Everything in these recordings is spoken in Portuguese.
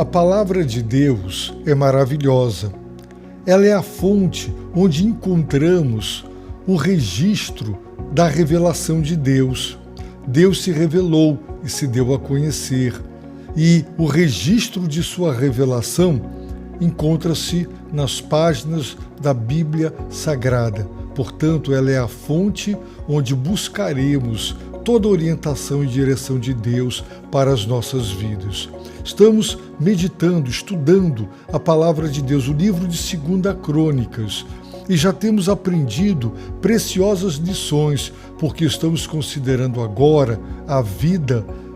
A palavra de Deus é maravilhosa. Ela é a fonte onde encontramos o registro da revelação de Deus. Deus se revelou e se deu a conhecer. E o registro de sua revelação encontra-se nas páginas da Bíblia Sagrada. Portanto, ela é a fonte onde buscaremos toda a orientação e direção de Deus para as nossas vidas. Estamos meditando, estudando a palavra de Deus, o livro de 2 Crônicas, e já temos aprendido preciosas lições, porque estamos considerando agora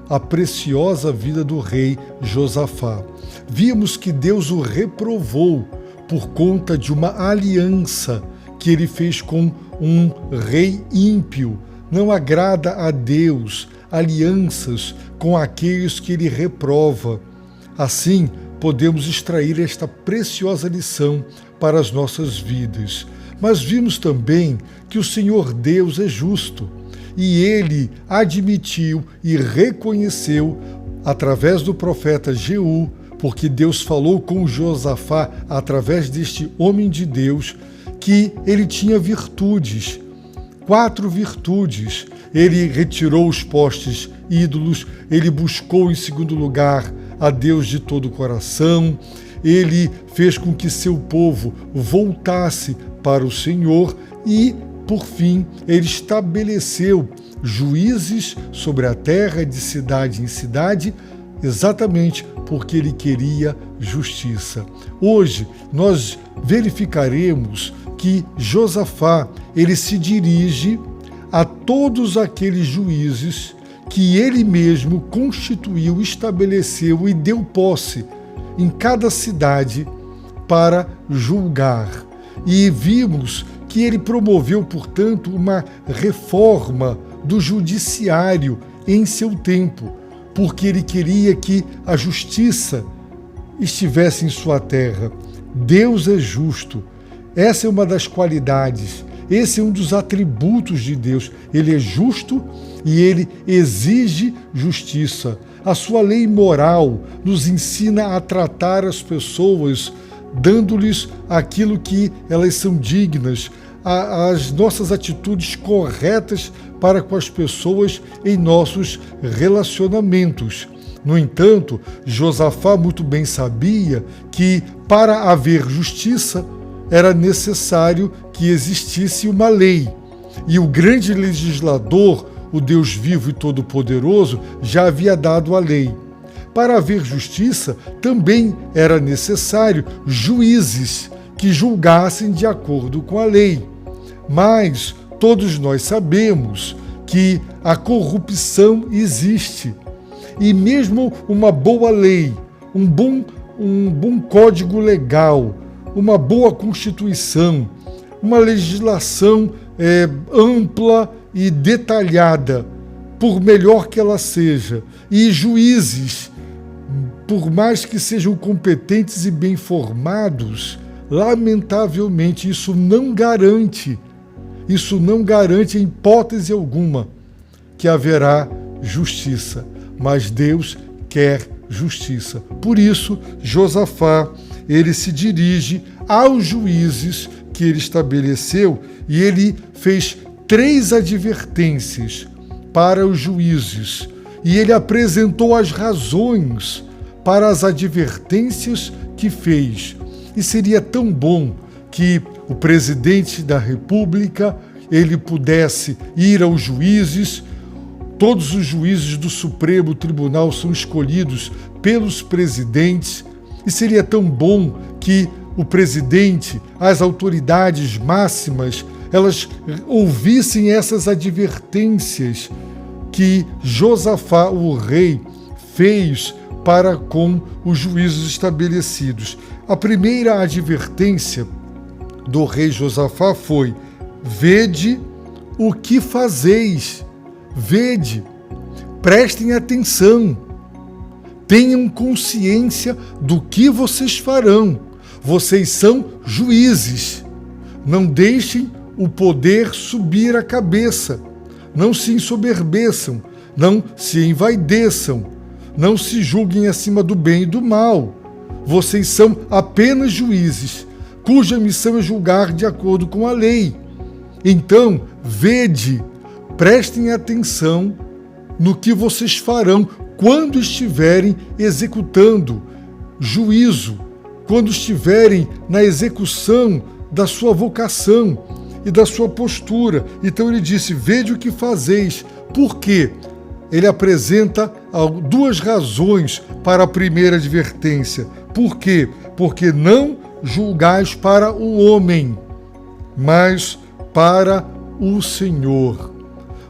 a preciosa vida do rei Josafá. Vimos que Deus o reprovou por conta de uma aliança que ele fez com um rei ímpio. Não agrada a Deus alianças com aqueles que ele reprova. Assim, podemos extrair esta preciosa lição para as nossas vidas. Mas vimos também que o Senhor Deus é justo e ele admitiu e reconheceu através do profeta Jeú, porque Deus falou com Josafá através deste homem de Deus, que ele tinha virtudes, 4 virtudes. Ele retirou os postes ídolos, ele buscou em segundo lugar a Deus de todo o coração, ele fez com que seu povo voltasse para o Senhor e, por fim, ele estabeleceu juízes sobre a terra de cidade em cidade, exatamente porque ele queria justiça. Hoje nós verificaremos que Josafá, ele se dirige a todos aqueles juízes que ele mesmo constituiu, estabeleceu e deu posse em cada cidade para julgar. E vimos que ele promoveu, portanto, uma reforma do judiciário em seu tempo, porque ele queria que a justiça estivesse em sua terra. Deus é justo. Essa é uma das qualidades, esse é um dos atributos de Deus. Ele é justo e ele exige justiça. A sua lei moral nos ensina a tratar as pessoas, dando-lhes aquilo que elas são dignas, as nossas atitudes corretas para com as pessoas em nossos relacionamentos. No entanto, Josafá muito bem sabia que para haver justiça era necessário que existisse uma lei. E o grande legislador, o Deus vivo e todo-poderoso, já havia dado a lei. Para haver justiça, também era necessário juízes que julgassem de acordo com a lei. Mas todos nós sabemos que a corrupção existe. E mesmo uma boa lei, um bom código legal, uma boa Constituição, uma legislação ampla e detalhada, por melhor que ela seja, e juízes, por mais que sejam competentes e bem formados, lamentavelmente isso não garante em hipótese alguma que haverá justiça, mas Deus quer justiça. Por isso, Josafá, ele se dirige aos juízes que ele estabeleceu e ele fez 3 advertências para os juízes e ele apresentou as razões para as advertências que fez. E seria tão bom que o presidente da República ele pudesse ir aos juízes. Todos os juízes do Supremo Tribunal são escolhidos pelos presidentes e seria tão bom que o presidente, as autoridades máximas, elas ouvissem essas advertências que Josafá, o rei, fez para com os juízos estabelecidos. A primeira advertência do rei Josafá foi: vede o que fazeis. Vede, prestem atenção, tenham consciência do que vocês farão. Vocês são juízes. Não deixem o poder subir a cabeça. Não se ensoberbeçam, não se envaideçam. não se julguem acima do bem e do mal. Vocês são apenas juízes, cuja missão é julgar de acordo com a lei. Então, vede, prestem atenção no que vocês farão quando estiverem executando juízo, quando estiverem na execução da sua vocação e da sua postura. Então ele disse, vede o que fazeis. Por quê? Ele apresenta duas razões para a primeira advertência. Por quê? Porque não julgais para o homem, mas para o Senhor.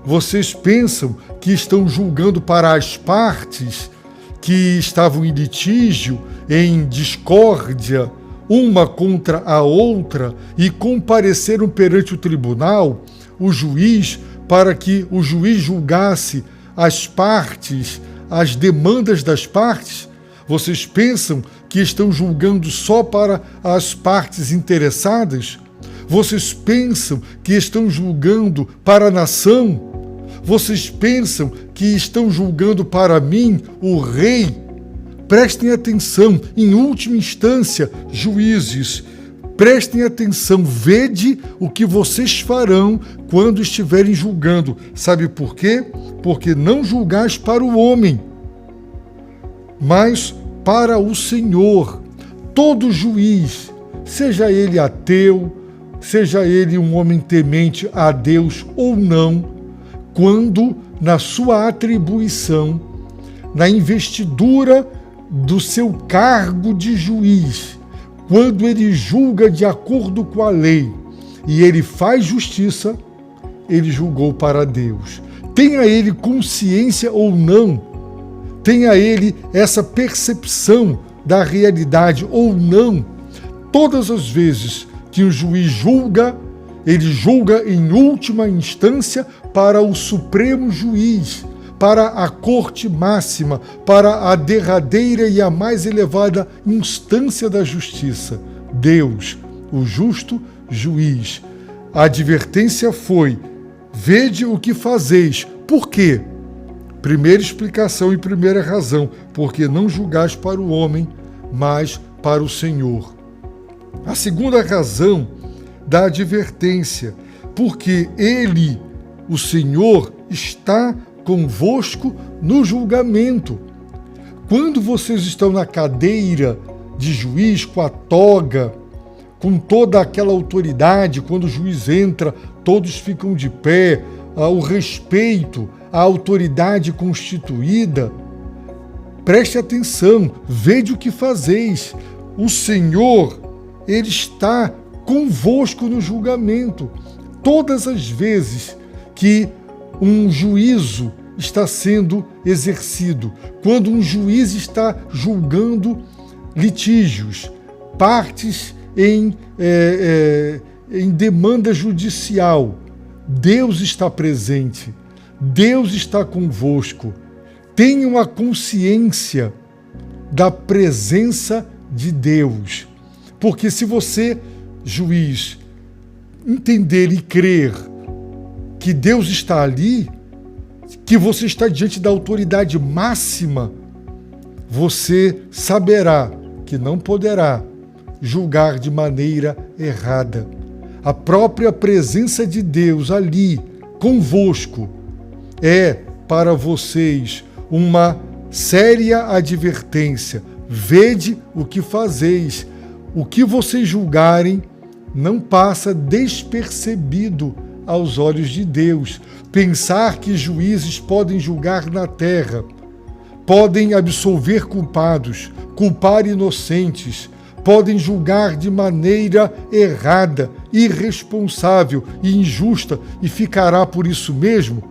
Vocês pensam que estão julgando para as partes que estavam em litígio, em discórdia, uma contra a outra, e compareceram perante o tribunal, o juiz, para que o juiz julgasse as partes, as demandas das partes? Vocês pensam que estão julgando só para as partes interessadas? Vocês pensam que estão julgando para a nação? Vocês pensam que estão julgando para mim, o rei? Prestem atenção, em última instância, juízes, prestem atenção, vede o que vocês farão quando estiverem julgando. Sabe por quê? Porque não julgais para o homem, mas para o Senhor. Todo juiz, seja ele ateu, seja ele um homem temente a Deus ou não, quando na sua atribuição, na investidura do seu cargo de juiz, quando ele julga de acordo com a lei e ele faz justiça, ele julgou para Deus. Tenha ele consciência ou não, tenha ele essa percepção da realidade ou não, todas as vezes que o juiz julga, ele julga em última instância para o Supremo Juiz, para a Corte Máxima, para a derradeira e a mais elevada instância da justiça, Deus, o justo juiz. A advertência foi, vede o que fazeis. Por quê? Primeira explicação e primeira razão, porque não julgais para o homem, mas para o Senhor. A segunda razão da advertência, porque Ele, o Senhor, está convosco no julgamento. Quando vocês estão na cadeira de juiz, com a toga, com toda aquela autoridade, quando o juiz entra, todos ficam de pé, o respeito à autoridade constituída, preste atenção, vede o que fazeis. O Senhor, Ele está convosco no julgamento. Todas as vezes que um juízo está sendo exercido, quando um juiz está julgando litígios, partes em demanda judicial, Deus está presente, Deus está convosco. Tenham a consciência da presença de Deus, porque se você, juiz, entender e crer que Deus está ali, que você está diante da autoridade máxima, você saberá que não poderá julgar de maneira errada. A própria presença de Deus ali, convosco, é para vocês uma séria advertência. Vede o que fazeis. O que vocês julgarem não passa despercebido aos olhos de Deus. Pensar que juízes podem julgar na terra, podem absolver culpados, culpar inocentes, podem julgar de maneira errada, irresponsável e injusta e ficará por isso mesmo,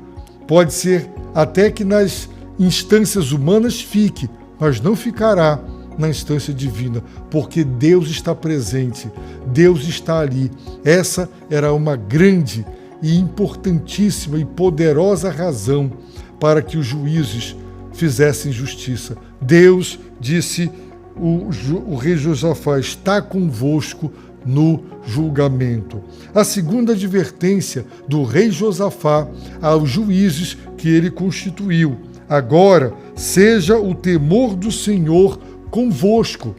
pode ser até que nas instâncias humanas fique, mas não ficará na instância divina, porque Deus está presente, Deus está ali. Essa era uma grande e importantíssima e poderosa razão para que os juízes fizessem justiça. Deus, disse o rei Josafá, está convosco no julgamento. A segunda advertência do rei Josafá aos juízes que ele constituiu. Agora, seja o temor do Senhor convosco.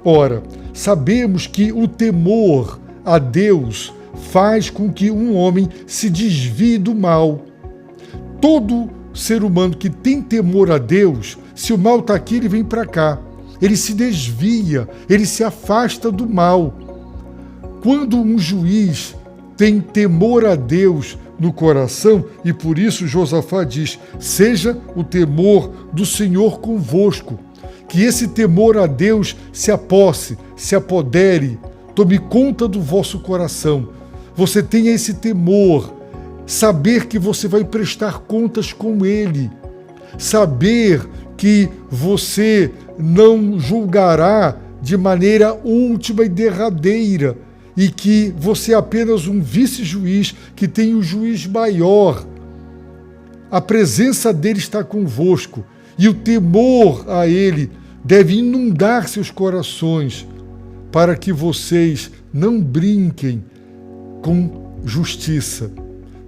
Ora, sabemos que o temor a Deus faz com que um homem se desvie do mal. Todo ser humano que tem temor a Deus, se o mal está aqui, ele vem para cá. Ele se desvia, ele se afasta do mal. Quando um juiz tem temor a Deus no coração, e por isso Josafá diz, seja o temor do Senhor convosco, que esse temor a Deus se aposse, se apodere, tome conta do vosso coração. Você tenha esse temor, saber que você vai prestar contas com Ele, saber que você não julgará de maneira última e derradeira, e que você é apenas um vice-juiz que tem um juiz maior. A presença dele está convosco e o temor a ele deve inundar seus corações para que vocês não brinquem com justiça,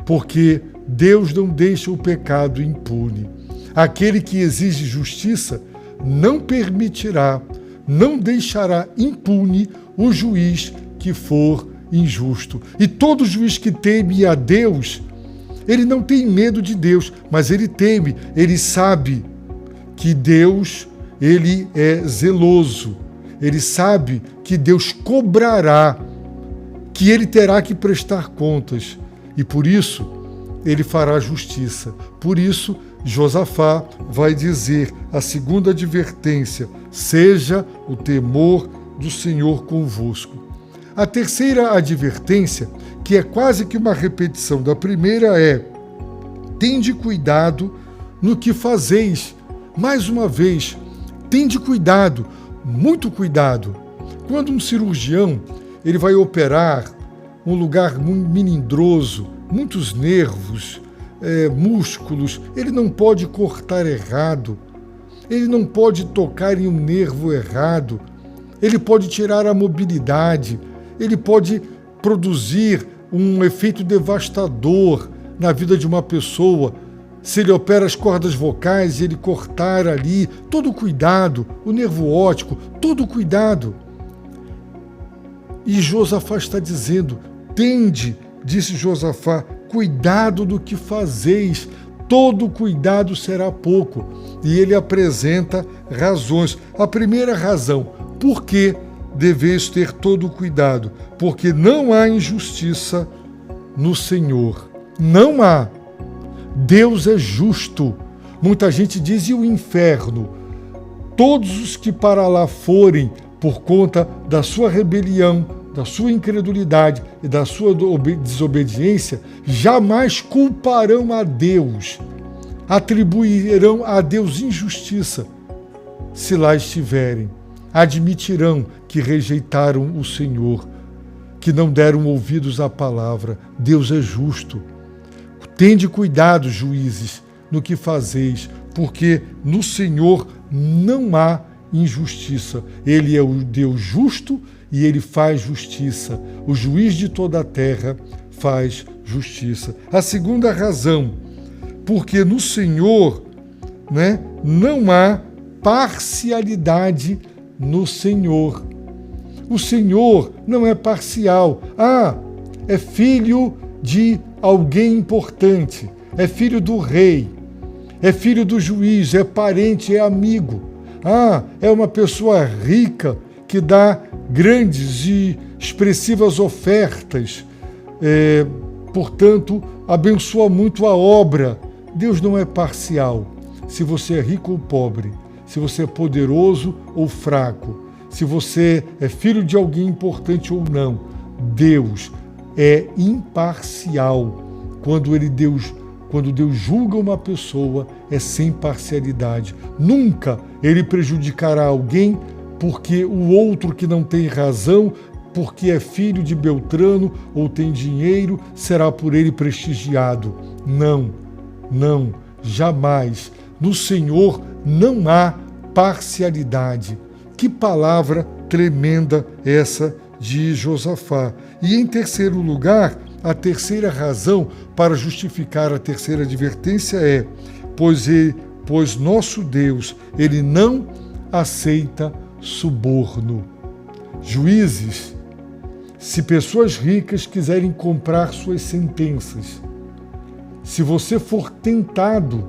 porque Deus não deixa o pecado impune. Aquele que exige justiça não permitirá, não deixará impune o juiz que for injusto. E todo juiz que teme a Deus, ele não tem medo de Deus, mas ele teme, ele sabe que Deus, ele é zeloso, ele sabe que Deus cobrará, que ele terá que prestar contas, e por isso ele fará justiça. Por isso, Josafá vai dizer a segunda advertência, seja o temor do Senhor convosco. A terceira advertência, que é quase que uma repetição da primeira, é: tende cuidado no que fazeis. Mais uma vez, tende cuidado, muito cuidado. Quando um cirurgião ele vai operar um lugar melindroso, muitos nervos, músculos, ele não pode cortar errado, ele não pode tocar em um nervo errado, ele pode tirar a mobilidade, ele pode produzir um efeito devastador na vida de uma pessoa. Se ele opera as cordas vocais e ele cortar ali, todo cuidado, o nervo óptico, todo cuidado. E Josafá está dizendo, tende, disse Josafá, cuidado do que fazeis, todo cuidado será pouco. E ele apresenta razões. A primeira razão, por que deveis ter todo cuidado? Porque não há injustiça no Senhor. Não há. Deus é justo. Muita gente diz, e o inferno? Todos os que para lá forem por conta da sua rebelião, da sua incredulidade e da sua desobediência, jamais culparão a Deus, atribuirão a Deus injustiça, se lá estiverem. Admitirão que rejeitaram o Senhor, que não deram ouvidos à palavra. Deus é justo. Tende cuidado, juízes, no que fazeis, porque no Senhor não há injustiça. Ele é o Deus justo e ele faz justiça. O juiz de toda a terra faz justiça. A segunda razão, porque no Senhor, não há parcialidade no Senhor. O Senhor não é parcial. É filho de alguém importante, é filho do rei, é filho do juiz, é parente, é amigo. É uma pessoa rica que dá grandes e expressivas ofertas, portanto, abençoa muito a obra. Deus não é parcial. Se você é rico ou pobre, se você é poderoso ou fraco, se você é filho de alguém importante ou não, Deus é imparcial. Quando Deus julga uma pessoa, é sem parcialidade. Nunca ele prejudicará alguém porque o outro que não tem razão, porque é filho de Beltrano ou tem dinheiro, será por ele prestigiado. Não, jamais. No Senhor não há parcialidade. Que palavra tremenda essa de Josafá. E em terceiro lugar, a terceira razão para justificar a terceira advertência é: pois pois nosso Deus, ele não aceita suborno. Juízes, se pessoas ricas quiserem comprar suas sentenças, se você for tentado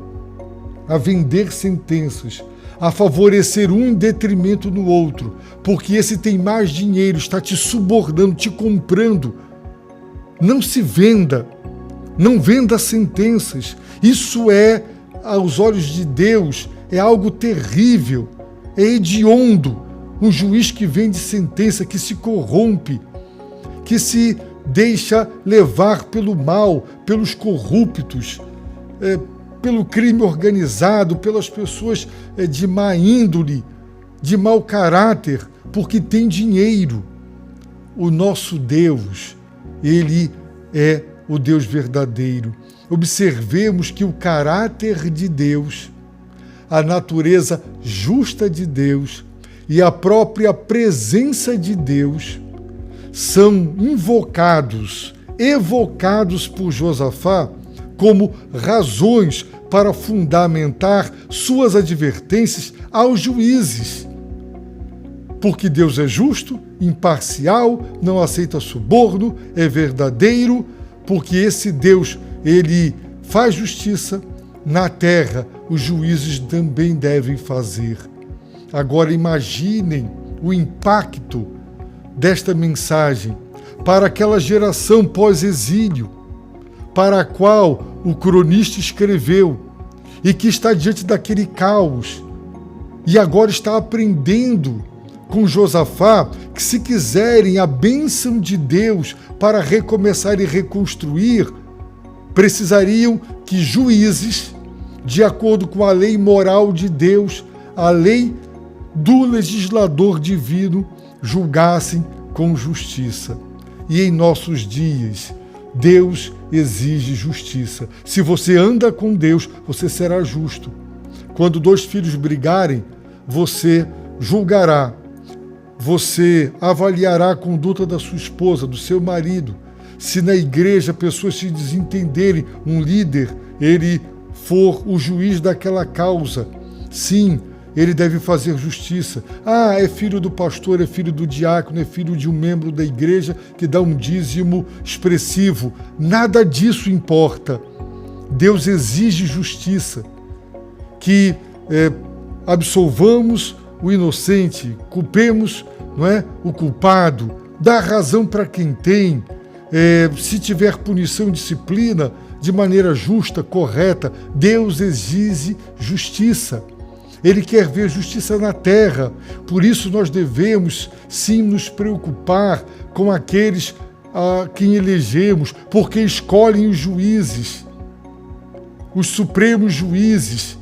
a vender sentenças, a favorecer um em detrimento no outro, porque esse tem mais dinheiro, está te subornando, te comprando, não se venda, não venda sentenças. Isso é, aos olhos de Deus, é algo terrível, é hediondo. Um juiz que vende sentença, que se corrompe, que se deixa levar pelo mal, pelos corruptos, pelo crime organizado, pelas pessoas de má índole, de mau caráter, porque tem dinheiro. O nosso Deus, ele é o Deus verdadeiro. Observemos que o caráter de Deus, a natureza justa de Deus e a própria presença de Deus são evocados por Josafá como razões para fundamentar suas advertências aos juízes. Porque Deus é justo, imparcial, não aceita suborno, é verdadeiro, porque esse Deus, ele faz justiça na terra, os juízes também devem fazer. Agora imaginem o impacto desta mensagem para aquela geração pós-exílio, para a qual o cronista escreveu e que está diante daquele caos e agora está aprendendo com Josafá que, se quiserem a bênção de Deus para recomeçar e reconstruir, precisariam que juízes, de acordo com a lei moral de Deus, a lei do legislador divino, julgassem com justiça. E em nossos dias, Deus exige justiça. Se você anda com Deus, você será justo. Quando dois filhos brigarem, você julgará. Você avaliará a conduta da sua esposa, do seu marido. Se na igreja pessoas se desentenderem, um líder, ele for o juiz daquela causa, sim, ele deve fazer justiça. Ah, é filho do pastor, é filho do diácono, é filho de um membro da igreja que dá um dízimo expressivo. Nada disso importa. Deus exige justiça, que absolvamos o inocente, culpemos, não é, o culpado, dá razão para quem tem. Se tiver punição, disciplina, de maneira justa, correta, Deus exige justiça. Ele quer ver justiça na terra. Por isso nós devemos, sim, nos preocupar com aqueles a quem elegemos, porque escolhem os juízes, os supremos juízes.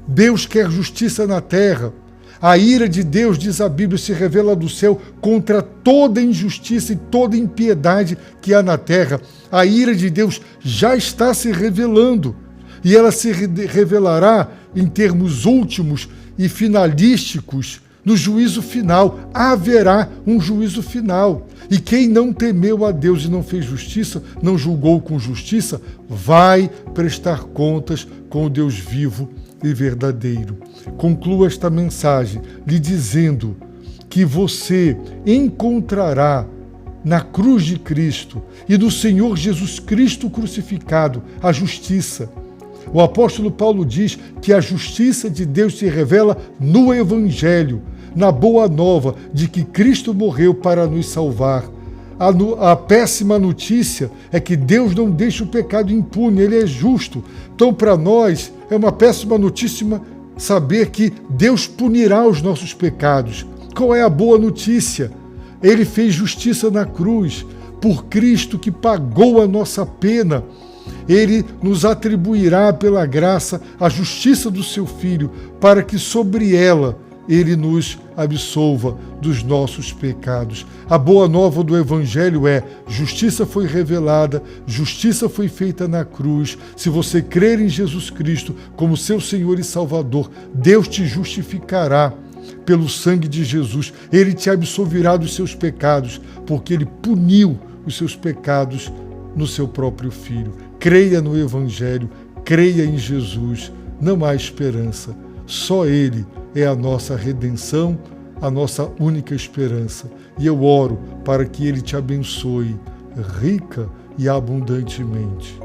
Deus quer justiça na terra. A ira de Deus, diz a Bíblia, se revela do céu contra toda injustiça e toda impiedade que há na terra. A ira de Deus já está se revelando. E ela se revelará em termos últimos e finalísticos no juízo final. Haverá um juízo final. E quem não temeu a Deus e não fez justiça, não julgou com justiça, vai prestar contas com o Deus vivo e verdadeiro. Concluo esta mensagem lhe dizendo que você encontrará na cruz de Cristo e do Senhor Jesus Cristo crucificado a justiça. O apóstolo Paulo diz que a justiça de Deus se revela no Evangelho, na boa nova de que Cristo morreu para nos salvar. A péssima notícia é que Deus não deixa o pecado impune, Ele é justo. Então, para nós, é uma péssima notícia saber que Deus punirá os nossos pecados. Qual é a boa notícia? Ele fez justiça na cruz, por Cristo que pagou a nossa pena. Ele nos atribuirá pela graça a justiça do seu Filho, para que sobre ela Ele nos absolva dos nossos pecados. A boa nova do Evangelho é: justiça foi revelada, justiça foi feita na cruz. Se você crer em Jesus Cristo como seu Senhor e Salvador, Deus te justificará pelo sangue de Jesus. Ele te absolverá dos seus pecados, porque Ele puniu os seus pecados no seu próprio Filho. Creia no Evangelho, creia em Jesus. não há esperança. Só Ele é a nossa redenção, a nossa única esperança. E eu oro para que Ele te abençoe rica e abundantemente.